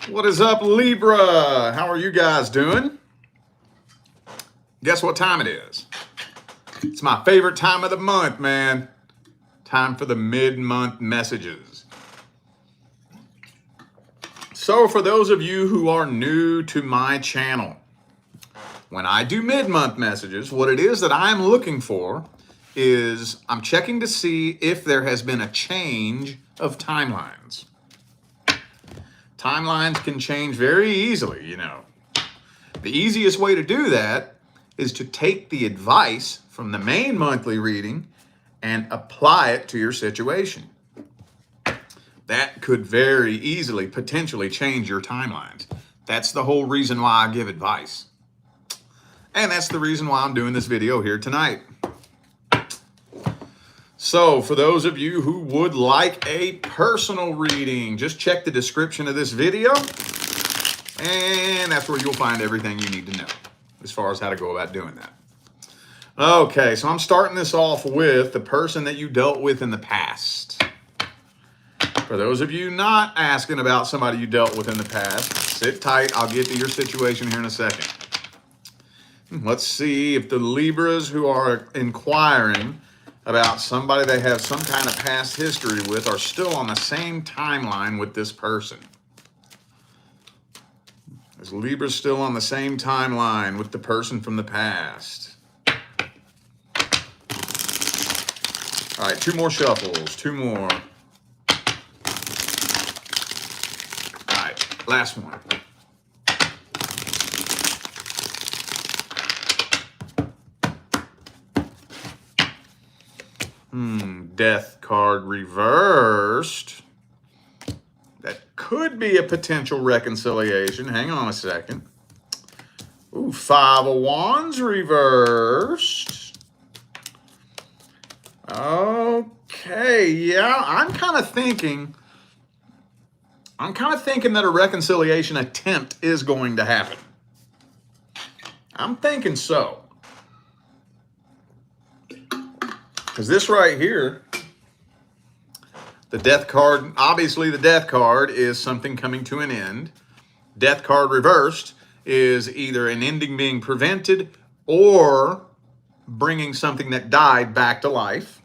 What is up, Libra? How are you guys doing? Guess what time it is? It's my favorite time of the month, man. Time for the mid-month messages. So for those of you who are new to my channel, when I do mid-month messages, what it is that I'm looking for is I'm checking to see if there has been a change of timelines. Timelines can change very easily, you know. The easiest way to do that is to take the advice from the main monthly reading and apply it to your situation. That could very easily, potentially change your timelines. That's the whole reason why I give advice. And that's the reason why I'm doing this video here tonight. So for those of you who would like a personal reading, just check the description of this video, and that's where you'll find everything you need to know as far as how to go about doing that. Okay, so I'm starting this off with the person that you dealt with in the past. For those of you not asking about somebody you dealt with in the past, sit tight. I'll get to your situation here in a second. Let's see if the Libras who are inquiring about somebody they have some kind of past history with are still on the same timeline with this person. Is Libra still on the same timeline with the person from the past? All right, two more shuffles, two more. All right, last one. Death card reversed. That could be a potential reconciliation. Hang on a second. Ooh, Five of Wands reversed. Okay, yeah, I'm kind of thinking that a reconciliation attempt is going to happen. I'm thinking so. Because this right here, the death card, obviously the death card is something coming to an end. Death card reversed is either an ending being prevented or bringing something that died back to life.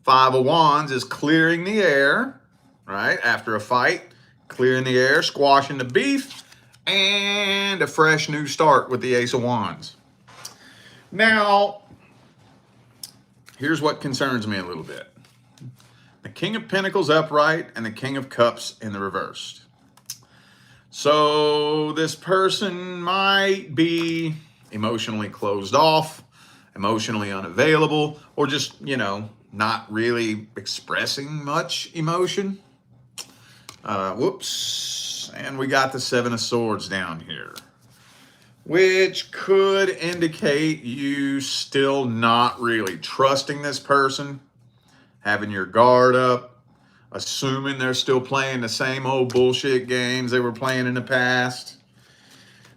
Five of Wands is clearing the air, right? After a fight, clearing the air, squashing the beef, and a fresh new start with the Ace of Wands. Now, here's what concerns me a little bit. The King of Pentacles upright and the King of Cups in the reversed. So this person might be emotionally closed off, emotionally unavailable, or just, you know, not really expressing much emotion. Whoops. And we got the Seven of Swords down here, which could indicate you still not really trusting this person, having your guard up, assuming they're still playing the same old bullshit games they were playing in the past.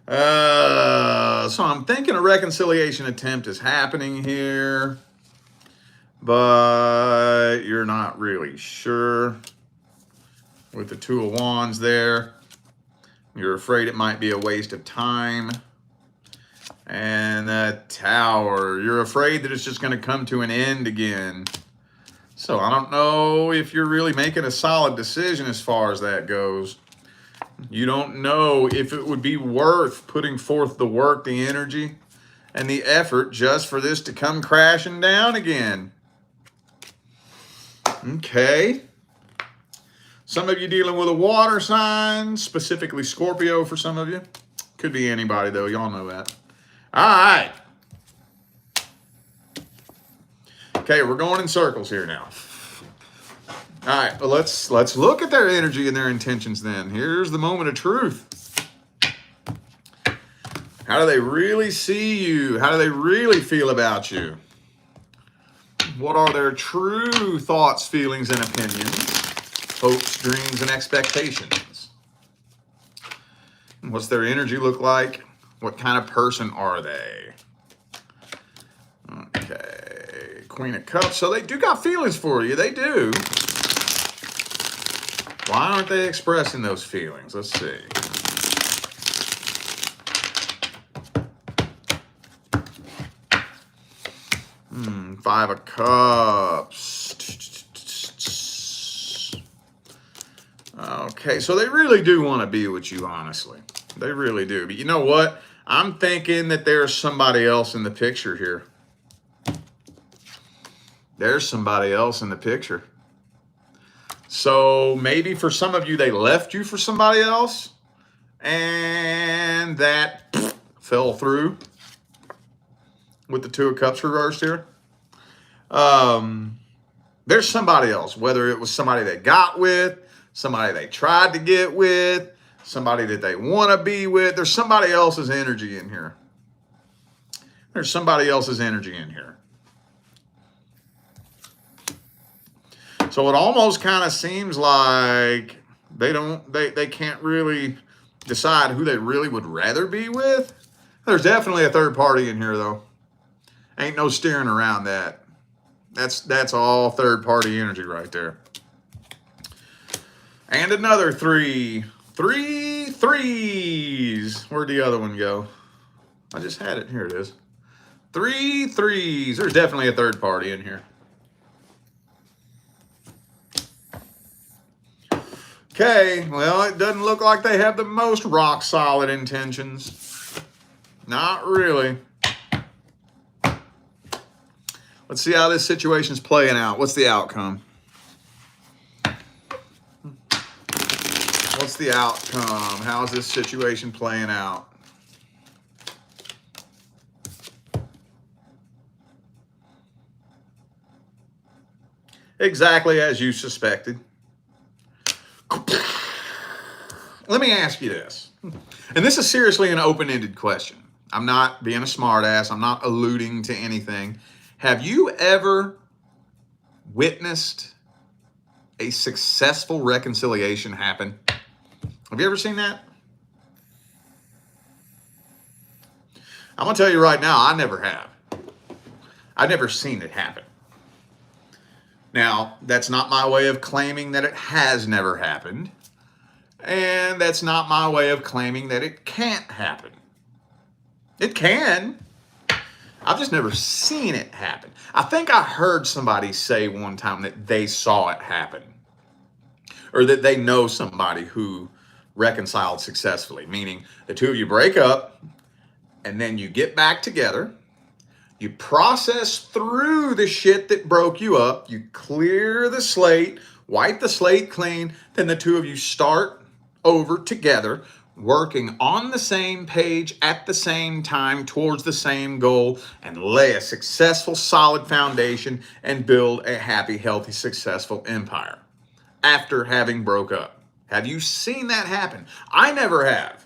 So I'm thinking a reconciliation attempt is happening here, but you're not really sure. With the Two of Wands there, you're afraid it might be a waste of time. And the Tower, you're afraid that it's just going to come to an end again. So I don't know if you're really making a solid decision as far as that goes. You don't know if it would be worth putting forth the work, the energy, and the effort just for this to come crashing down again. Okay. Some of you dealing with a water sign, specifically Scorpio for some of you. Could be anybody though, y'all know that. All right. Okay, we're going in circles here now. All right, well, let's look at their energy and their intentions then. Here's the moment of truth. How do they really see you? How do they really feel about you? What are their true thoughts, feelings, and opinions? Hopes, dreams, and expectations? What's their energy look like? What kind of person are they? Okay, Queen of Cups. So they do got feelings for you. They do. Why aren't they expressing those feelings? Let's see. Five of Cups. Okay, so they really do want to be with you, honestly. They really do. But you know what? I'm thinking that there's somebody else in the picture here. There's somebody else in the picture. So maybe for some of you, they left you for somebody else, and that fell through with the Two of Cups reversed here. There's somebody else, whether it was somebody they got with, somebody they tried to get with, somebody that they want to be with. There's somebody else's energy in here. There's somebody else's energy in here. So it almost kind of seems like they can't really decide who they really would rather be with. There's definitely a third party in here, though. Ain't no steering around that. That's all third party energy right there. And another 3. 3 threes. Where'd the other one go? I just had it. Here it is. 3 threes. There's definitely a third party in here. Okay, well, it doesn't look like they have the most rock solid intentions. Not really. Let's see how this situation's playing out. What's the outcome? What's the outcome? How's this situation playing out? Exactly as you suspected. Let me ask you this. And this is seriously an open-ended question. I'm not being a smartass. I'm not alluding to anything. Have you ever witnessed a successful reconciliation happen? Have you ever seen that? I'm going to tell you right now, I never have. I've never seen it happen. Now, that's not my way of claiming that it has never happened. And that's not my way of claiming that it can't happen. It can. I've just never seen it happen. I think I heard somebody say one time that they saw it happen. Or that they know somebody who reconciled successfully. Meaning the two of you break up and then you get back together. You process through the shit that broke you up. You clear the slate, wipe the slate clean. Then the two of you start over together, working on the same page at the same time towards the same goal, and lay a successful, solid foundation and build a happy, healthy, successful empire after having broke up. Have you seen that happen? I never have.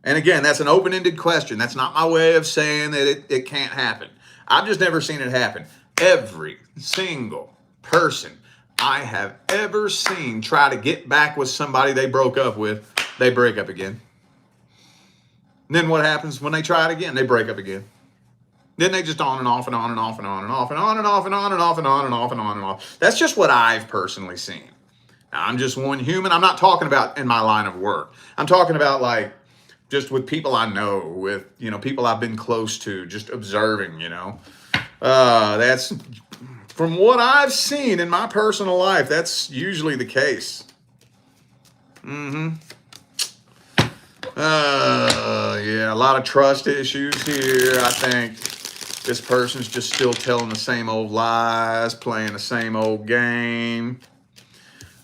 And again, that's an open-ended question. That's not my way of saying that it can't happen. I've just never seen it happen. Every single person I have ever seen try to get back with somebody they broke up with, they break up again. And then what happens when they try it again? They break up again. Then they just on and off and on and off and on and off and on and off and on and off and on and off and on and off. That's just what I've personally seen. Now, I'm just one human. I'm not talking about in my line of work. I'm talking about like just with people I know, with, you know, people I've been close to, just observing, you know. That's, from what I've seen in my personal life, that's usually the case. Yeah, a lot of trust issues here. I think this person's just still telling the same old lies, playing the same old game.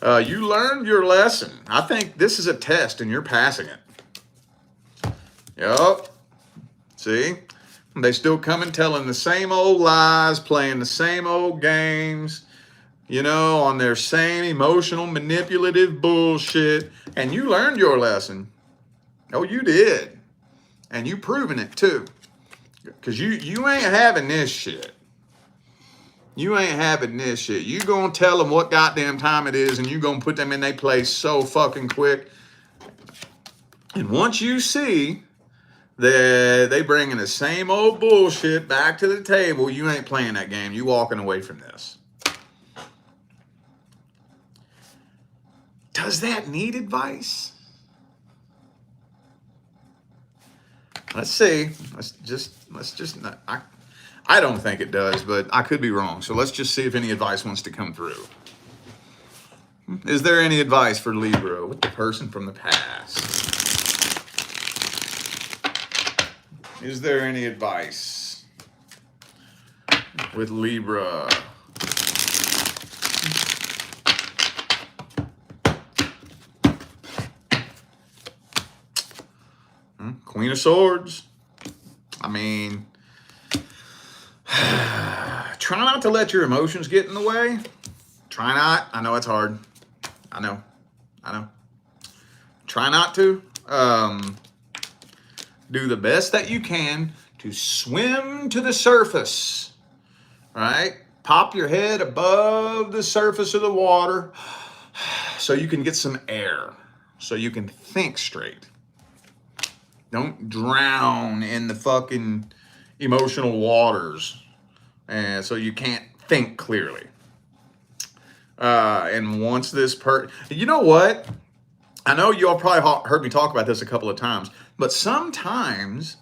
You learned your lesson. I think this is a test and you're passing it. Yup. See? They still come and telling the same old lies, playing the same old games, you know, on their same emotional, manipulative bullshit. And you learned your lesson. Oh, you did. And you proving it too. Because you ain't having this shit. You ain't having this shit. You gonna tell them what goddamn time it is and you gonna put them in their place so fucking quick. And once you see that they bringing the same old bullshit back to the table, you ain't playing that game. You walking away from this. Does that need advice? Let's see. Let's just not, I don't think it does, but I could be wrong. So let's just see if any advice wants to come through. Is there any advice for Libra with the person from the past? Is there any advice with Libra? Queen of Swords. I mean, try not to let your emotions get in the way. Try not. I know it's hard. I know. Try not to. Do the best that you can to swim to the surface. All right? Pop your head above the surface of the water so you can get some air, so you can think straight. Don't drown in the fucking emotional waters, and so you can't think clearly. And once this you know what? I know you all probably heard me talk about this a couple of times, but sometimes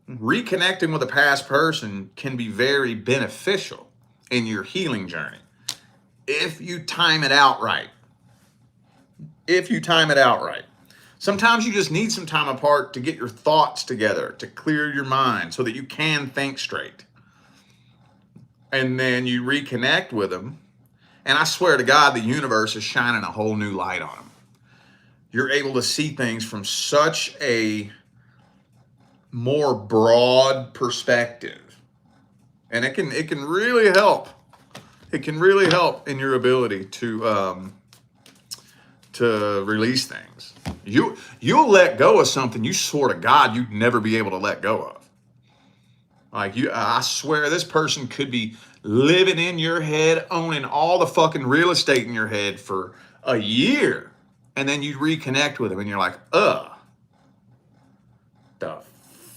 reconnecting with a past person can be very beneficial in your healing journey if you time it out right. Sometimes you just need some time apart to get your thoughts together, to clear your mind so that you can think straight. And then you reconnect with them, and I swear to God, the universe is shining a whole new light on them. You're able to see things from such a more broad perspective. And it can really help. It can really help in your ability to release things. You'll let go of something you swore to God you'd never be able to let go of. Like I swear this person could be living in your head, owning all the fucking real estate in your head for a year. And then you reconnect with them and you're like, the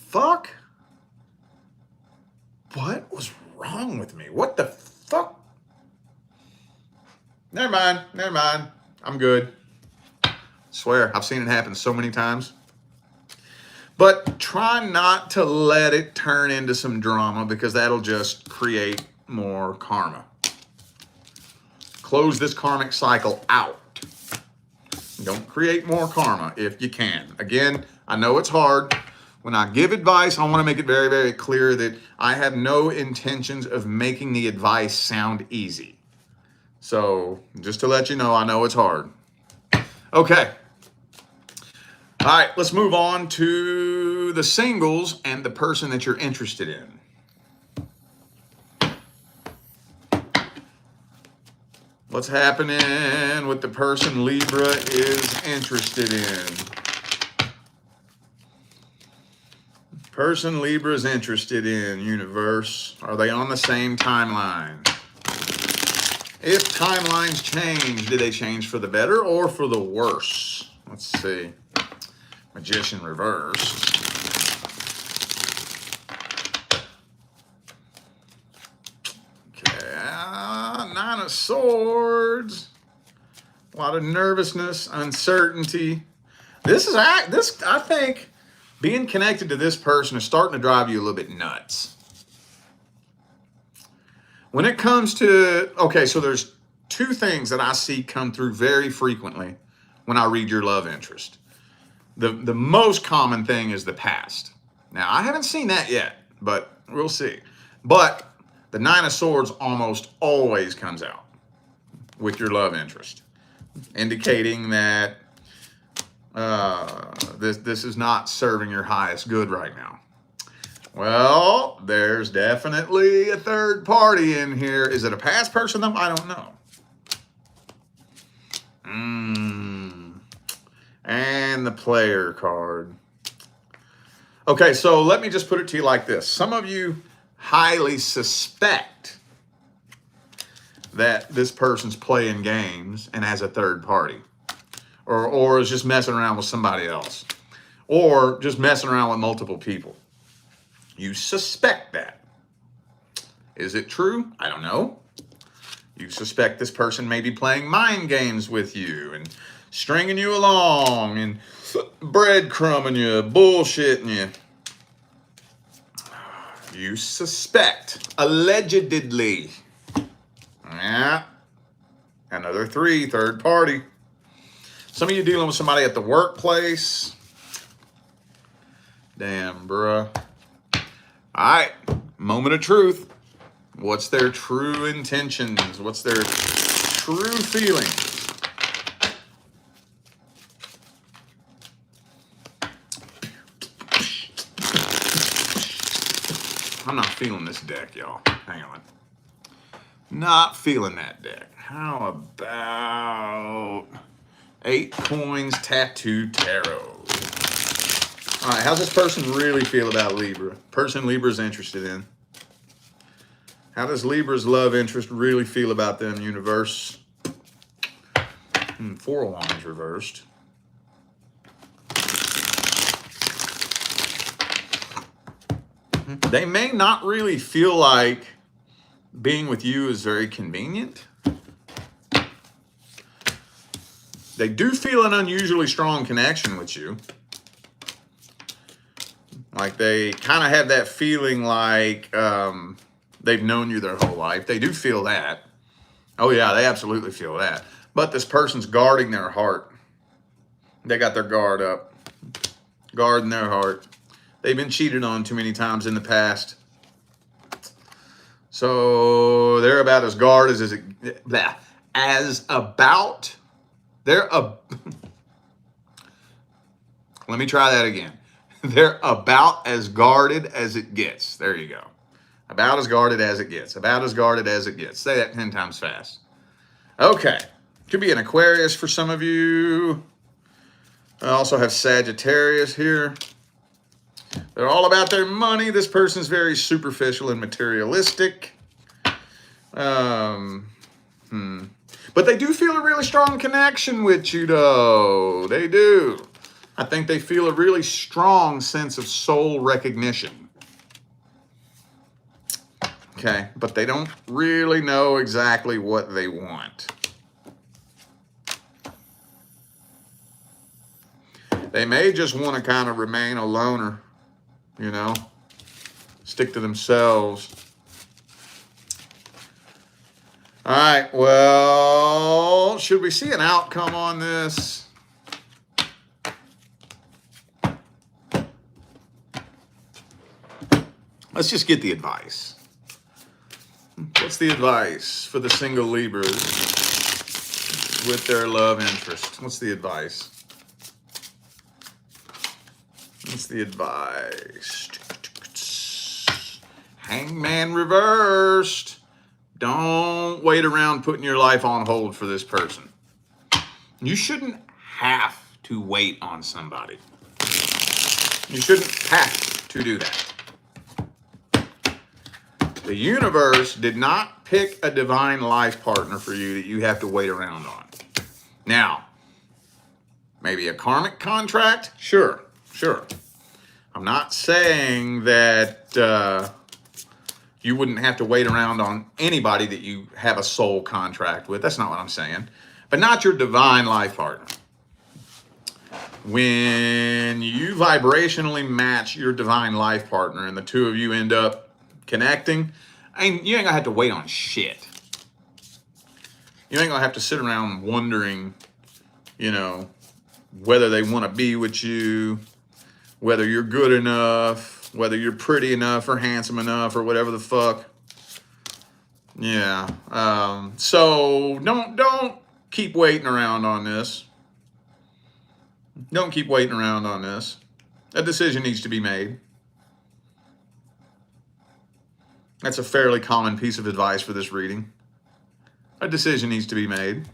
fuck? What was wrong with me? What the fuck? Never mind. I'm good. Swear, I've seen it happen so many times. But try not to let it turn into some drama, because that'll just create more karma. Close this karmic cycle out. Don't create more karma if you can. Again, I know it's hard. When I give advice, I want to make it very, very clear that I have no intentions of making the advice sound easy. So just to let you know, I know it's hard. Okay. All right, let's move on to the singles and the person that you're interested in. What's happening with the person Libra is interested in? Person Libra is interested in, universe. Are they on the same timeline? If timelines change, do they change for the better or for the worse? Let's see. Magician reversed. Okay, Nine of Swords. A lot of nervousness, uncertainty. I think being connected to this person is starting to drive you a little bit nuts. When it comes to, okay, so there's two things that I see come through very frequently when I read your love interest. The most common thing is the past. Now, I haven't seen that yet, but we'll see. But the Nine of Swords almost always comes out with your love interest, indicating that this is not serving your highest good right now. Well, there's definitely a third party in here. Is it a past person though? I don't know. And the player card. Okay, so let me just put it to you like this. Some of you highly suspect that this person's playing games and has a third party. Or is just messing around with somebody else. Or just messing around with multiple people. You suspect that. Is it true? I don't know. You suspect this person may be playing mind games with you and stringing you along and breadcrumbing you, bullshitting you. You suspect, allegedly. Yeah. Another 3, third party. Some of you dealing with somebody at the workplace. Damn, bruh. All right, moment of truth. What's their true intentions? What's their true feelings? I'm not feeling this deck, y'all. Hang on. Not feeling that deck. How about 8 Coins Tattoo Tarot? All right, how's this person really feel about Libra? Person Libra's interested in. How does Libra's love interest really feel about them, universe? 4 of Wands reversed. They may not really feel like being with you is very convenient. They do feel an unusually strong connection with you. Like they kind of have that feeling like they've known you their whole life. They do feel that. Oh yeah, they absolutely feel that. But this person's guarding their heart. They got their guard up. Guarding their heart. They've been cheated on too many times in the past. So they're about as guarded as it, blah, as about, they're a, let me try that again. They're about as guarded as it gets. There you go. About as guarded as it gets. About as guarded as it gets. Say that 10 times fast. Okay. Could be an Aquarius for some of you. I also have Sagittarius here. They're all about their money. This person's very superficial and materialistic. But they do feel a really strong connection with you, though. They do. I think they feel a really strong sense of soul recognition. Okay, but they don't really know exactly what they want. They may just want to kind of remain a loner, you know, stick to themselves. All right, well, should we see an outcome on this? Let's just get the advice. What's the advice for the single Libras with their love interest? What's the advice? What's the advice? Hangman reversed. Don't wait around putting your life on hold for this person. You shouldn't have to wait on somebody. You shouldn't have to do that. The universe did not pick a divine life partner for you that you have to wait around on. Now, maybe a karmic contract? Sure. I'm not saying that you wouldn't have to wait around on anybody that you have a soul contract with. That's not what I'm saying. But not your divine life partner. When you vibrationally match your divine life partner and the two of you end up connecting, you ain't gonna have to wait on shit. You ain't gonna have to sit around wondering, you know, whether they want to be with you, whether you're good enough, whether you're pretty enough or handsome enough or whatever the fuck. Yeah. So don't keep waiting around on this. Don't keep waiting around on this. A decision needs to be made. That's a fairly common piece of advice for this reading. A decision needs to be made.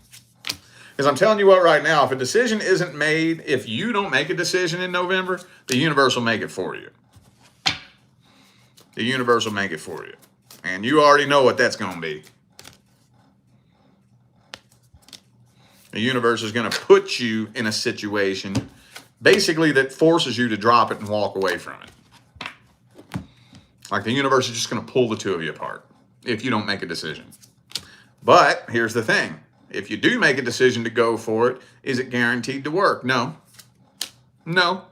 Because I'm telling you what right now, if a decision isn't made, if you don't make a decision in November, the universe will make it for you. The universe will make it for you. And you already know what that's going to be. The universe is going to put you in a situation basically that forces you to drop it and walk away from it. Like the universe is just going to pull the two of you apart if you don't make a decision. But here's the thing. If you do make a decision to go for it, is it guaranteed to work? No. No.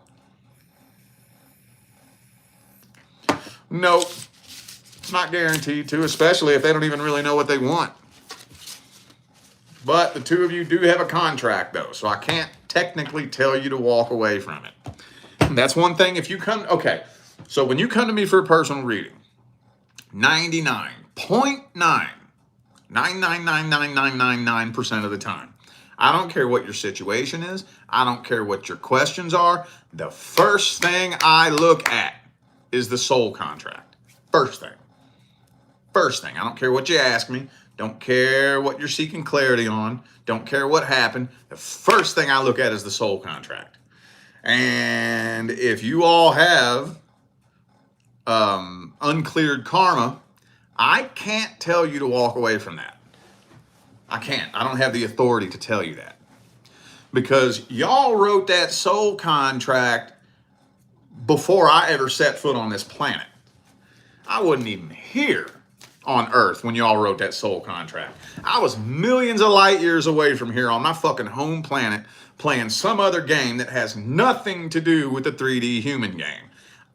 No. It's not guaranteed to, especially if they don't even really know what they want. But the two of you do have a contract, though, so I can't technically tell you to walk away from it. That's one thing. If you come, okay, so when you come to me for a personal reading, 99.9999999% of the time, I don't care what your situation is. I don't care what your questions are. The first thing I look at is the soul contract. First thing. First thing. I don't care what you ask me. Don't care what you're seeking clarity on. Don't care what happened. The first thing I look at is the soul contract. And if you all have uncleared karma, I can't tell you to walk away from that. I can't. I don't have the authority to tell you that. Because y'all wrote that soul contract before I ever set foot on this planet. I wasn't even here on Earth when y'all wrote that soul contract. I was millions of light years away from here on my fucking home planet playing some other game that has nothing to do with the 3D human game.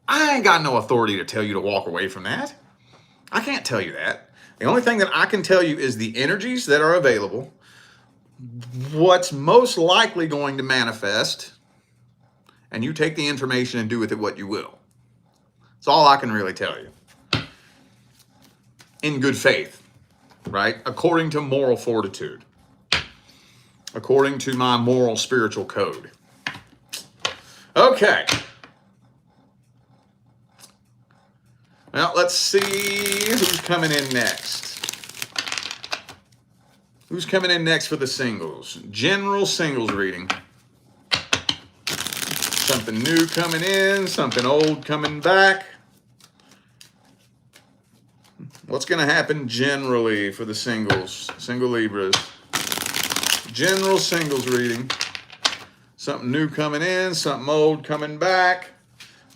I ain't got no authority to tell you to walk away from that. I can't tell you that. The only thing that I can tell you is the energies that are available, what's most likely going to manifest, and you take the information and do with it what you will. That's all I can really tell you. In good faith, right? According to moral fortitude. According to my moral spiritual code. Okay. Well, let's see who's coming in next. Who's coming in next for the singles? General singles reading. Something new coming in, something old coming back. What's going to happen generally for the singles, single Libras? General singles reading. Something new coming in, something old coming back.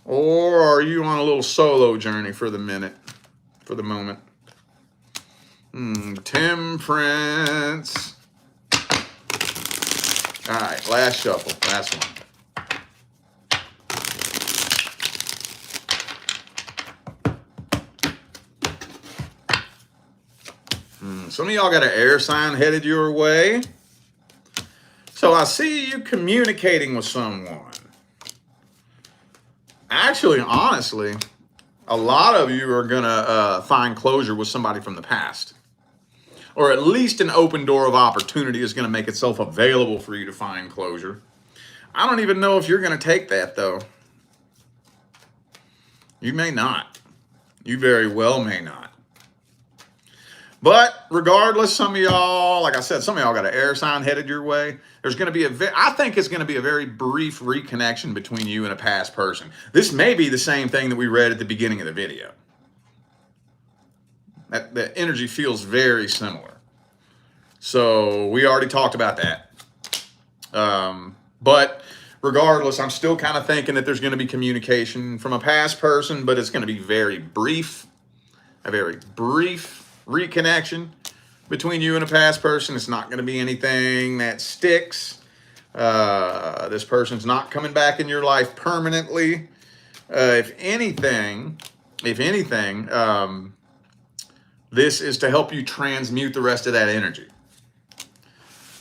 Or are you on a little solo journey for the moment? Temperance. All right, last shuffle, last one. Some of y'all got an air sign headed your way. So I see you communicating with someone. Actually, honestly, a lot of you are going to find closure with somebody from the past. Or at least an open door of opportunity is going to make itself available for you to find closure. I don't even know if you're going to take that, though. You may not. You very well may not. But regardless, some of y'all, like I said, some of y'all got an air sign headed your way. There's going to be I think it's going to be a very brief reconnection between you and a past person. This may be the same thing that we read at the beginning of the video. The energy feels very similar. So we already talked about that. But regardless, I'm still kind of thinking that there's going to be communication from a past person, but it's going to be very brief. A very brief reconnection between you and a past person. It's not going to be anything that sticks. This person's not coming back in your life permanently. If anything, this is to help you transmute the rest of that energy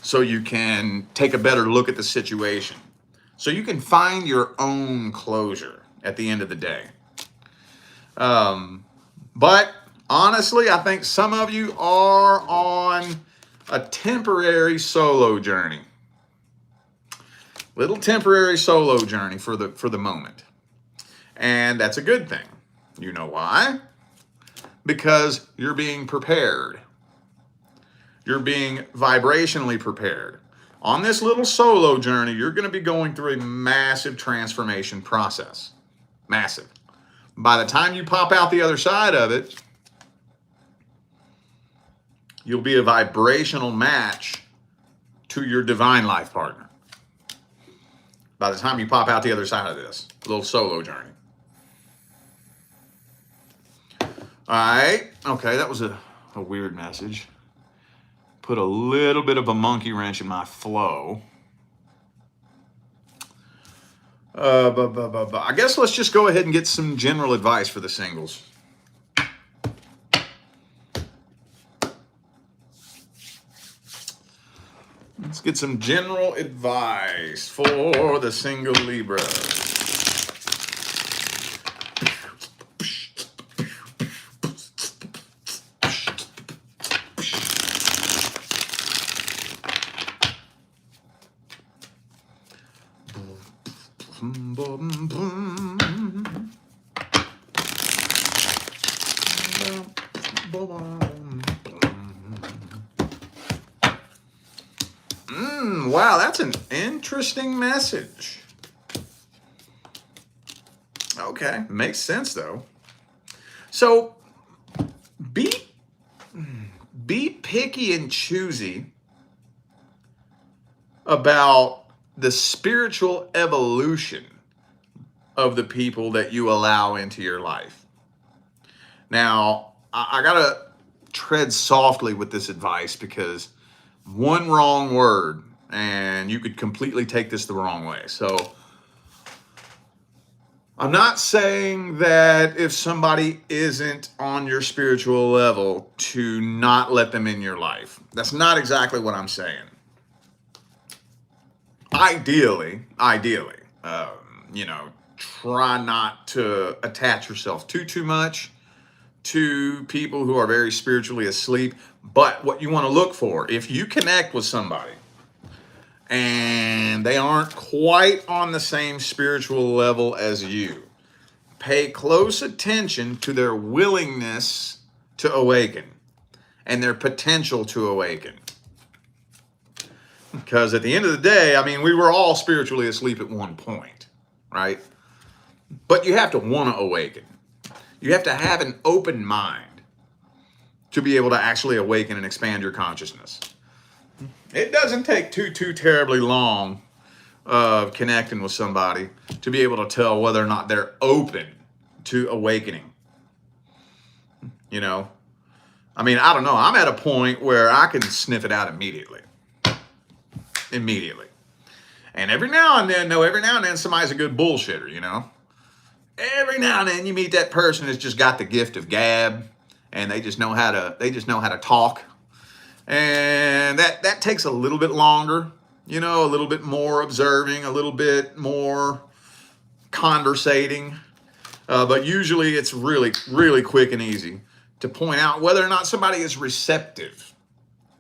so you can take a better look at the situation, so you can find your own closure at the end of the day. But honestly, I think some of you are on a temporary solo journey. Little temporary solo journey for the moment. And that's a good thing. You know why? Because you're being prepared. You're being vibrationally prepared. On this little solo journey, you're going to be going through a massive transformation process. Massive. By the time you pop out the other side of it, you'll be a vibrational match to your divine life partner. By the time you pop out the other side of this little solo journey. All right. Okay, that was a weird message. put a little bit of a monkey wrench in my flow. I guess let's just go ahead and get some general advice for the singles. Let's get some general advice for the single Libra. Wow, that's an interesting message. Okay, makes sense though. So be picky and choosy about the spiritual evolution of the people that you allow into your life. Now, I gotta tread softly with this advice because one wrong word and you could completely take this the wrong way. So I'm not saying that if somebody isn't on your spiritual level to not let them in your life. That's not exactly what I'm saying. Ideally, try not to attach yourself too much to people who are very spiritually asleep. But what you want to look for, if you connect with somebody and they aren't quite on the same spiritual level as you, pay close attention to their willingness to awaken and their potential to awaken. Because at the end of the day, I mean, we were all spiritually asleep at one point, right? But you have to want to awaken. You have to have an open mind to be able to actually awaken and expand your consciousness. It doesn't take too terribly long of connecting with somebody to be able to tell whether or not they're open to awakening. You know, I mean, I don't know. I'm at a point where I can sniff it out immediately. And every now and then somebody's a good bullshitter, you know. Every now and then you meet that person that's just got the gift of gab and they just know how to talk. And that takes a little bit longer, you know, a little bit more observing, a little bit more conversating. But usually it's really quick and easy to point out whether or not somebody is receptive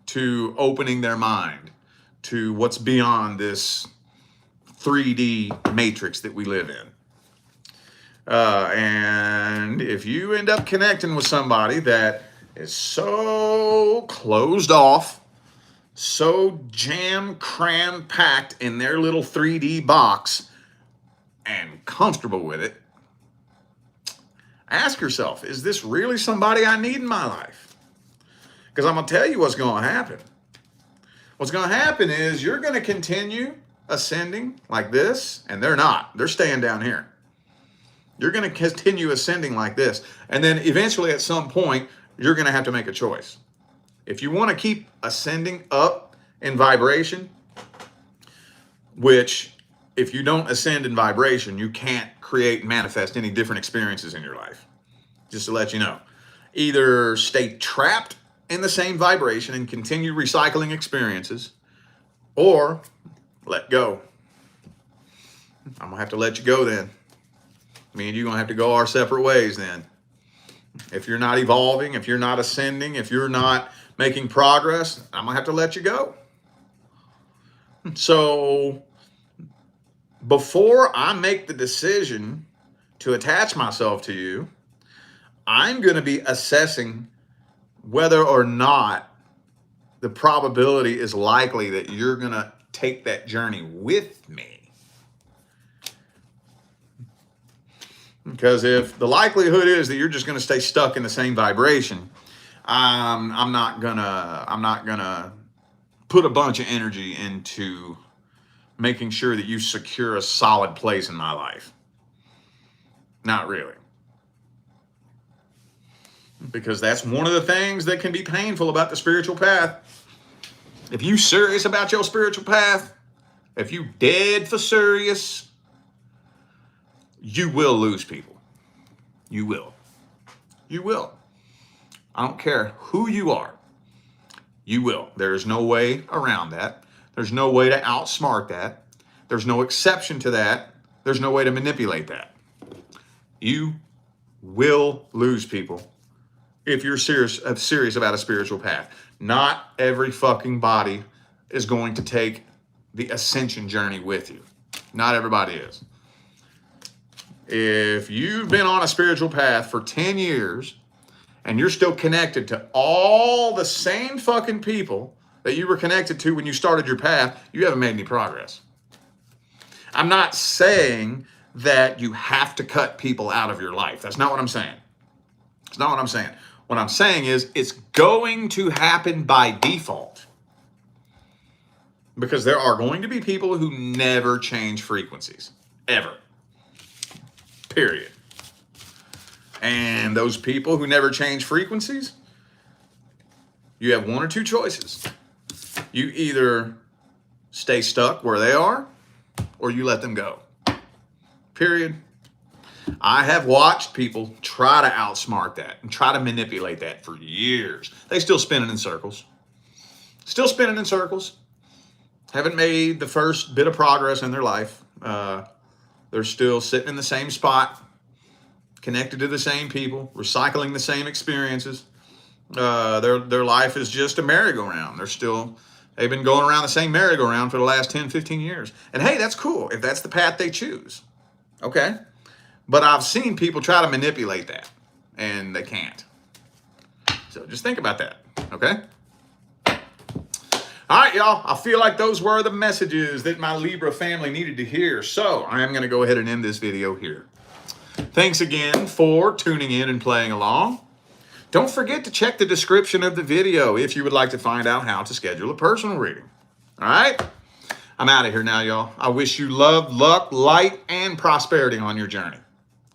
to opening their mind to what's beyond this 3D matrix that we live in. And if you end up connecting with somebody that is so closed off, so cram packed in their little 3D box and comfortable with it, ask yourself, is this really somebody I need in my life? Because I'm going to tell you what's going to happen. What's going to happen is you're going to continue ascending like this, and they're not. They're staying down here. You're going to continue ascending like this. And then eventually at some point, you're going to have to make a choice. If you want to keep ascending up in vibration, which if you don't ascend in vibration, you can't create and manifest any different experiences in your life. Just to let you know. Either stay trapped in the same vibration and continue recycling experiences, or let go. I'm going to have to let you go then. Me and you are going to have to go our separate ways then. If you're not evolving, if you're not ascending, if you're not making progress, I'm going to have to let you go. So before I make the decision to attach myself to you, I'm going to be assessing whether or not the probability is likely that you're going to take that journey with me. Because if the likelihood is that you're just going to stay stuck in the same vibration, I'm not gonna put a bunch of energy into making sure that you secure a solid place in my life. Not really. Because that's one of the things that can be painful about the spiritual path. If you serious about your spiritual path, if you dead for serious, you will lose people. You will. You will. I don't care who you are. You will. There is no way around that. There's no way to outsmart that. There's no exception to that. There's no way to manipulate that. You will lose people if you're serious about a spiritual path. Not every fucking body is going to take the ascension journey with you. Not everybody is. If you've been on a spiritual path for 10 years and you're still connected to all the same fucking people that you were connected to when you started your path, you haven't made any progress. I'm not saying that you have to cut people out of your life. That's not what I'm saying. It's not what I'm saying. What I'm saying is it's going to happen by default because there are going to be people who never change frequencies, ever. Period. And those people who never change frequencies, you have one or two choices. You either stay stuck where they are or you let them go. Period. I have watched people try to outsmart that and try to manipulate that for years. They still spinning in circles. Still spinning in circles. Haven't made the first bit of progress in their life. They're still sitting in the same spot, connected to the same people, recycling the same experiences. Their life is just a merry-go-round. They've been going around the same merry-go-round for the last 10, 15 years. And hey, that's cool if that's the path they choose. Okay? But I've seen people try to manipulate that, and they can't. So just think about that, okay? All right, y'all. I feel like those were the messages that my Libra family needed to hear. So I am going to go ahead and end this video here. Thanks again for tuning in and playing along. Don't forget to check the description of the video if you would like to find out how to schedule a personal reading. All right? I'm out of here now, y'all. I wish you love, luck, light, and prosperity on your journey.